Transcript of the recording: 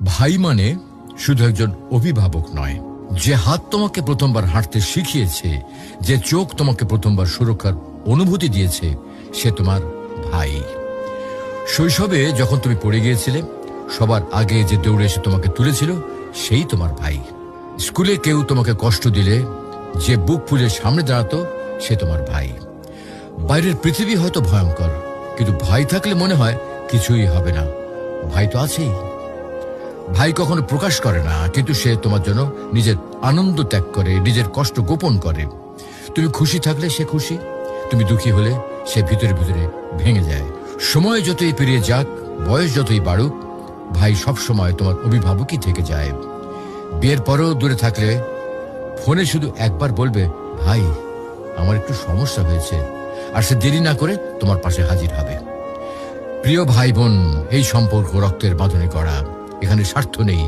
ভাই মানে শুধু একজন অভিভাবক নয়, যে হাত তোমাকে প্রথমবার হাঁটতে শিখিয়েছে, যে চোখ তোমাকে প্রথমবার সুরক্ষার অনুভূতি দিয়েছে, সে তোমার ভাই। শৈশবে যখন তুমি পড়ে গিয়েছিলে, সবার আগে যে দৌড়ে এসে তোমাকে তুলেছিল, সেই তোমার ভাই। স্কুলে কেউ তোমাকে কষ্ট দিলে যে বুক ফুলে সামনে দাঁড়াতো, সে তোমার ভাই। বাইরের পৃথিবী হয়তো ভয়ঙ্কর, কিন্তু ভাই থাকলে মনে হয় কিছুই হবে না। ভাই তো আছেই। ভাই কখনো প্রকাশ করে না, কিন্তু সে তোমার জন্য নিজের আনন্দ ত্যাগ করে, নিজের কষ্ট গোপন করে। তুমি খুশি থাকলে সে খুশি, তুমি দুঃখী হলে সে ভিতরে ভিতরে ভেঙে যায়। সময় যতই পেরিয়ে যাক, বয়স যতই বাড়ুক, ভাই সব সময় তোমার অভিভাবকই থেকে যায়। বিয়ের পরেও দূরে থাকলে ফোনে শুধু একবার বলবে, ভাই আমার একটু সমস্যা হয়েছে, আর সে দেরি না করে তোমার পাশে হাজির হবে। প্রিয় ভাই বোন, এই সম্পর্ক রক্তের বাঁধনে করা, এখানে স্বার্থ নেই।